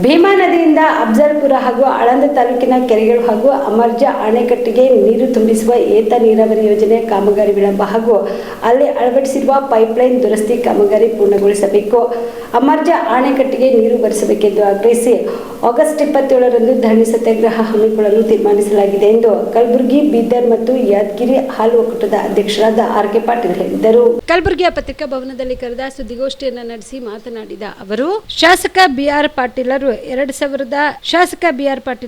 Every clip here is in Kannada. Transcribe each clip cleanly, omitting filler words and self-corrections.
ಭೀಮಾ ನದಿಯಿಂದ ಅಫ್ಜಲ್ಪುರ ಹಾಗೂ ಆಳಂದ ತಾಲೂಕಿನ ಕೆರೆಗಳು ಹಾಗೂ ಅಮರ್ಜಾ ಅಣೆಕಟ್ಟಿಗೆ ನೀರು ತುಂಬಿಸುವ ಏತ ನೀರಾವರಿ ಯೋಜನೆ ಕಾಮಗಾರಿ ವಿಳಂಬ ಹಾಗೂ ಅಲ್ಲಿ ಅಳವಡಿಸಿರುವ ಪೈಪ್ಲೈನ್ ದುರಸ್ತಿ ಕಾಮಗಾರಿ ಪೂರ್ಣಗೊಳಿಸಬೇಕು. ಅಮರ್ಜಾ ಅಣೆಕಟ್ಟಿಗೆ ನೀರು ಬರಿಸಬೇಕೆಂದು ಆಗ್ರಹಿಸಿ ಆಗಸ್ಟ್ 27ರಂದು ಧರಣಿ ಸತ್ಯಾಗ್ರಹ ಹಮ್ಮಿಕೊಳ್ಳಲು ತೀರ್ಮಾನಿಸಲಾಗಿದೆ ಎಂದು ಕಲಬುರಗಿ, ಬೀದರ್ ಮತ್ತು ಯಾದಗಿರಿ ಹಾಲು ಒಕ್ಕೂಟದ ಅಧ್ಯಕ್ಷರಾದ ಆರ್.ಕೆ. ಪಾಟೀಲ್ ಹೇಳಿದರು. ಕಲಬುರಗಿಯ ಪತ್ರಿಕಾ ಭವನದಲ್ಲಿ ಕರೆದ ಸುದ್ದಿಗೋಷ್ಠಿಯನ್ನು ನಡೆಸಿ ಮಾತನಾಡಿದ ಅವರು, ಶಾಸಕ ಬಿ.ಆರ್. ಪಾಟೀಲ್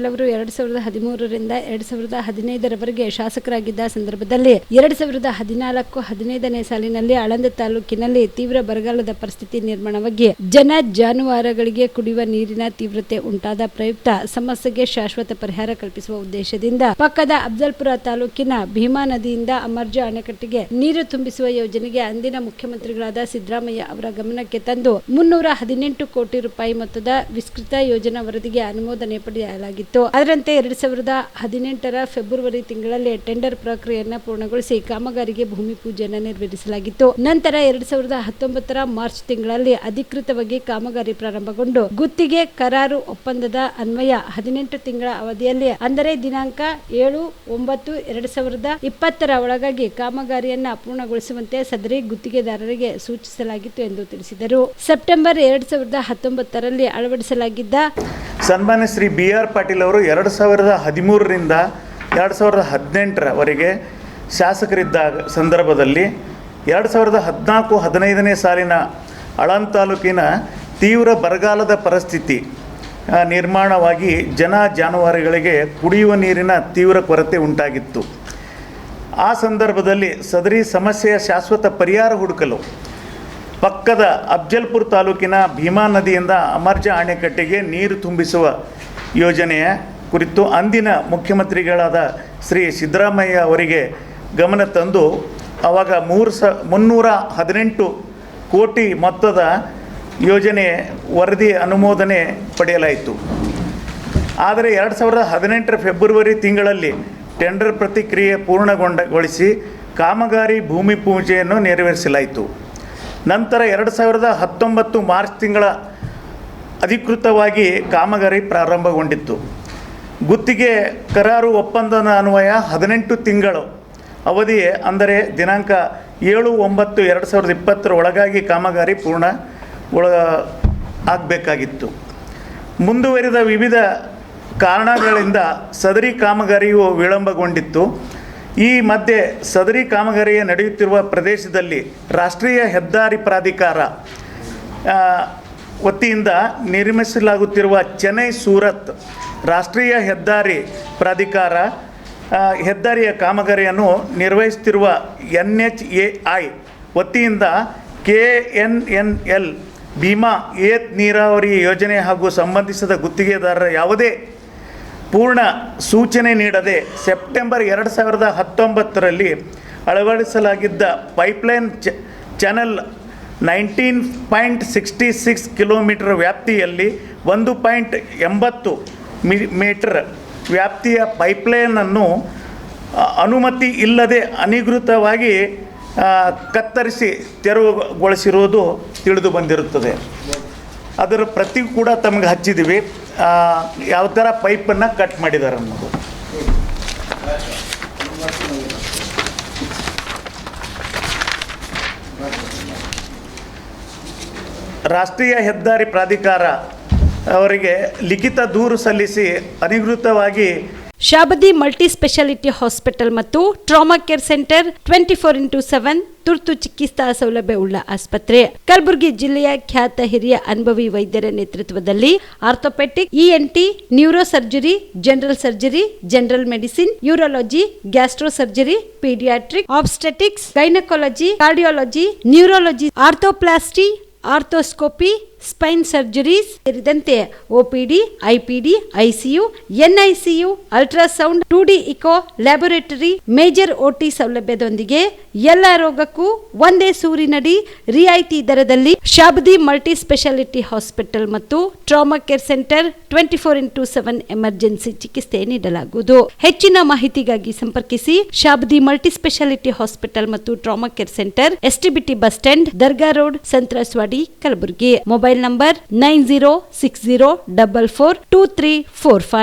ಅವರು 2013ರಿಂದ 2015ರವರೆಗೆ ಶಾಸಕರಾಗಿದ್ದ ಸಂದರ್ಭದಲ್ಲಿ 2014-15ನೇ ಸಾಲಿನಲ್ಲಿ ಆಳಂದ ತಾಲೂಕಿನಲ್ಲಿ ತೀವ್ರ ಬರಗಾಲದ ಪರಿಸ್ಥಿತಿ ನಿರ್ಮಾಣವಾಗಿ ಜನ ಜಾನುವಾರುಗಳಿಗೆ ಕುಡಿಯುವ ನೀರಿನ ತೀವ್ರತೆ ಉಂಟಾದ ಪ್ರಯುಕ್ತ ಸಮಸ್ಯೆಗೆ ಶಾಶ್ವತ ಪರಿಹಾರ ಕಲ್ಪಿಸುವ ಉದ್ದೇಶದಿಂದ ಪಕ್ಕದ ಅಫ್ಜಲ್ಪುರ ತಾಲೂಕಿನ ಭೀಮಾ ನದಿಯಿಂದ ಅಮರ್ಜಾ ಅಣೆಕಟ್ಟಿಗೆ ನೀರು ತುಂಬಿಸುವ ಯೋಜನೆಗೆ ಅಂದಿನ ಮುಖ್ಯಮಂತ್ರಿಗಳಾದ ಸಿದ್ದರಾಮಯ್ಯ ಅವರ ಗಮನಕ್ಕೆ ತಂದು 318 ಕೋಟಿ ರೂಪಾಯಿ ಮೊತ್ತದ ವಿಸ್ತೃತ ಯೋಜನಾ ವರದಿಗೆ ಅನುಮೋದನೆ ಪಡೆಯಲಾಗಿತ್ತು. ಅದರಂತೆ 2018ರ ಫೆಬ್ರವರಿ ತಿಂಗಳಲ್ಲಿ ಟೆಂಡರ್ ಪ್ರಕ್ರಿಯೆಯನ್ನು ಪೂರ್ಣಗೊಳಿಸಿ ಕಾಮಗಾರಿಗೆ ಭೂಮಿ ಪೂಜೆಯನ್ನು ನೆರವೇರಿಸಲಾಗಿತ್ತು. ನಂತರ 2019ರ ಮಾರ್ಚ್ ತಿಂಗಳಲ್ಲಿ ಅಧಿಕೃತವಾಗಿ ಕಾಮಗಾರಿ ಪ್ರಾರಂಭಗೊಂಡು ಗುತ್ತಿಗೆ ಕರಾರು ಒಪ್ಪಂದದ ಅನ್ವಯ 18 ತಿಂಗಳ ಅವಧಿಯಲ್ಲಿ ಅಂದರೆ ದಿನಾಂಕ 7/9/2020ರ ಒಳಗಾಗಿ ಕಾಮಗಾರಿಯನ್ನ ಪೂರ್ಣಗೊಳಿಸುವಂತೆ ಸದರಿ ಗುತ್ತಿಗೆದಾರರಿಗೆ ಸೂಚಿಸಲಾಗಿತ್ತು ಎಂದು ತಿಳಿಸಿದರು. ಸೆಪ್ಟೆಂಬರ್ 2019ರಲ್ಲಿ ಅಳವಡಿಸಲಾಗಿದ್ದ ಸನ್ಮಾನ್ಯ ಶ್ರೀ ಬಿ.ಆರ್. ಪಾಟೀಲ್ ಅವರು 2013ರಿಂದ 2018ರವರೆಗೆ ಶಾಸಕರಿದ್ದ ಸಂದರ್ಭದಲ್ಲಿ 2014-15ನೇ ಸಾಲಿನ ಆಳಂದ ತಾಲೂಕಿನ ತೀವ್ರ ಬರಗಾಲದ ಪರಿಸ್ಥಿತಿ ನಿರ್ಮಾಣವಾಗಿ ಜನ ಜಾನುವಾರುಗಳಿಗೆ ಕುಡಿಯುವ ನೀರಿನ ತೀವ್ರ ಕೊರತೆ ಉಂಟಾಗಿತ್ತು. ಆ ಸಂದರ್ಭದಲ್ಲಿ ಸದರಿ ಸಮಸ್ಯೆಯ ಶಾಶ್ವತ ಪರಿಹಾರ ಹುಡುಕಲು ಪಕ್ಕದ ಅಫ್ಜಲ್ಪುರ ತಾಲೂಕಿನ ಭೀಮಾ ನದಿಯಿಂದ ಅಮರ್ಜಾ ಅಣೆಕಟ್ಟಿಗೆ ನೀರು ತುಂಬಿಸುವ ಯೋಜನೆಯ ಕುರಿತು ಅಂದಿನ ಮುಖ್ಯಮಂತ್ರಿಗಳಾದ ಶ್ರೀ ಸಿದ್ದರಾಮಯ್ಯ ಅವರಿಗೆ ಗಮನ ತಂದು ಆವಾಗ 318 ಕೋಟಿ ಮೊತ್ತದ ಯೋಜನೆ ವರದಿ ಅನುಮೋದನೆ ಪಡೆಯಲಾಯಿತು. ಆದರೆ 2018ರ ಫೆಬ್ರವರಿ ತಿಂಗಳಲ್ಲಿ ಟೆಂಡರ್ ಪ್ರಕ್ರಿಯೆ ಪೂರ್ಣಗೊಳಿಸಿ ಕಾಮಗಾರಿ ಭೂಮಿ ಪೂಜೆಯನ್ನು ನೆರವೇರಿಸಲಾಯಿತು. ನಂತರ 2019 ಮಾರ್ಚ್ ತಿಂಗಳ ಅಧಿಕೃತವಾಗಿ ಕಾಮಗಾರಿ ಪ್ರಾರಂಭಗೊಂಡಿತ್ತು. ಗುತ್ತಿಗೆ ಕರಾರು ಒಪ್ಪಂದದ ಅನ್ವಯ 18 ತಿಂಗಳು ಅವಧಿ ಅಂದರೆ ದಿನಾಂಕ 7/9/2020 ಒಳಗಾಗಿ ಕಾಮಗಾರಿ ಆಗಬೇಕಾಗಿತ್ತು. ಮುಂದುವರಿದ ವಿವಿಧ ಕಾರಣಗಳಿಂದ ಸದರಿ ಕಾಮಗಾರಿಯು ವಿಳಂಬಗೊಂಡಿತ್ತು. ಈ ಮಧ್ಯೆ ಸದರಿ ಕಾಮಗಾರಿಯ ನಡೆಯುತ್ತಿರುವ ಪ್ರದೇಶದಲ್ಲಿ ರಾಷ್ಟ್ರೀಯ ಹೆದ್ದಾರಿ ಪ್ರಾಧಿಕಾರ ವತಿಯಿಂದ ನಿರ್ಮಿಸಲಾಗುತ್ತಿರುವ ಚೆನ್ನೈ ಸೂರತ್ ರಾಷ್ಟ್ರೀಯ ಹೆದ್ದಾರಿ ಪ್ರಾಧಿಕಾರ ಹೆದ್ದಾರಿಯ ಕಾಮಗಾರಿಯನ್ನು ನಿರ್ವಹಿಸುತ್ತಿರುವ NHAI ವತಿಯಿಂದ KNNL ಭೀಮಾ ಏತ್ ನೀರಾವರಿ ಯೋಜನೆ ಹಾಗೂ ಸಂಬಂಧಿಸಿದ ಗುತ್ತಿಗೆದಾರರ ಯಾವುದೇ ಪೂರ್ಣ ಸೂಚನೆ ನೀಡದೆ ಸೆಪ್ಟೆಂಬರ್ 2019ರಲ್ಲಿ ಅಳವಡಿಸಲಾಗಿದ್ದ ಪೈಪ್ಲೈನ್ ಚಾನೆಲ್ 19.66 ಕಿಲೋಮೀಟರ್ ವ್ಯಾಪ್ತಿಯಲ್ಲಿ 1.80 ಮೀಟರ್ ವ್ಯಾಪ್ತಿಯ ಪೈಪ್ಲೈನನ್ನು ಅನುಮತಿ ಇಲ್ಲದೆ ಅನಧಿಕೃತವಾಗಿ ಕತ್ತರಿಸಿ ತೆರವುಗೊಳಿಸಿರುವುದು ತಿಳಿದು ಬಂದಿರುತ್ತದೆ. ಅದರ ಪ್ರತಿ ಕೂಡ ತಮಗೆ ಹಚ್ಚಿದ್ದೀವಿ, ಯಾವ ಥರ ಪೈಪನ್ನು ಕಟ್ ಮಾಡಿದ್ದಾರೆ ಅನ್ನೋದು. ರಾಷ್ಟ್ರೀಯ ಹೆದ್ದಾರಿ ಪ್ರಾಧಿಕಾರ ಅವರಿಗೆ ಲಿಖಿತ ದೂರು ಸಲ್ಲಿಸಿ ಅನಧಿಕೃತವಾಗಿ ಶಾಬದಿ ಮಲ್ಟಿ ಸ್ಪೆಷಾಲಿಟಿ ಹಾಸ್ಪಿಟಲ್ ಮತ್ತು ಟ್ರಾಮಾ ಕೇರ್ ಸೆಂಟರ್ 24x7 ತುರ್ತು ಚಿಕಿತ್ಸಾ ಸೌಲಭ್ಯವುಳ್ಳ ಆಸ್ಪತ್ರೆ. ಕಲಬುರಗಿ ಜಿಲ್ಲೆಯ ಖ್ಯಾತ ಹಿರಿಯ ಅನುಭವಿ ವೈದ್ಯರ ನೇತೃತ್ವದಲ್ಲಿ orthopaedic, ENT, neuro surgery, general surgery, general medicine, urology, gastro surgery, paediatric, obstetrics, gynaecology, cardiology, neurology, arthroplasty, arthroscopy, spine surgeries ಸೇರಿದಂತೆ OPD, IPD, ICU, NICU, ultrasound, 2D echo, laboratory, major OT ಸೌಲಭ್ಯದೊಂದಿಗೆ ಎಲ್ಲ ರೋಗಕ್ಕೂ ಒಂದೇ ಸೂರಿನಡಿ ರಿಯಾಯಿತಿ ದರದಲ್ಲಿ ಶಾಬದಿ ಮಲ್ಟಿ ಸ್ಪೆಷಾಲಿಟಿ ಹಾಸ್ಪಿಟಲ್ ಮತ್ತು trauma care centre 24x7 emergency ಚಿಕಿತ್ಸೆ ನೀಡಲಾಗುವುದು. ಹೆಚ್ಚಿನ ಮಾಹಿತಿಗಾಗಿ ಸಂಪರ್ಕಿಸಿ ಶಾಬದಿ ಮಲ್ಟಿ ಸ್ಪೆಷಾಲಿಟಿ ಹಾಸ್ಪಿಟಲ್ ಮತ್ತು trauma care centre, STBT bus stand, Dargah road, ಸಂತ್ರಸ್ವಾಡಿ, Kalaburagi. Mobile mobile number 9060442345.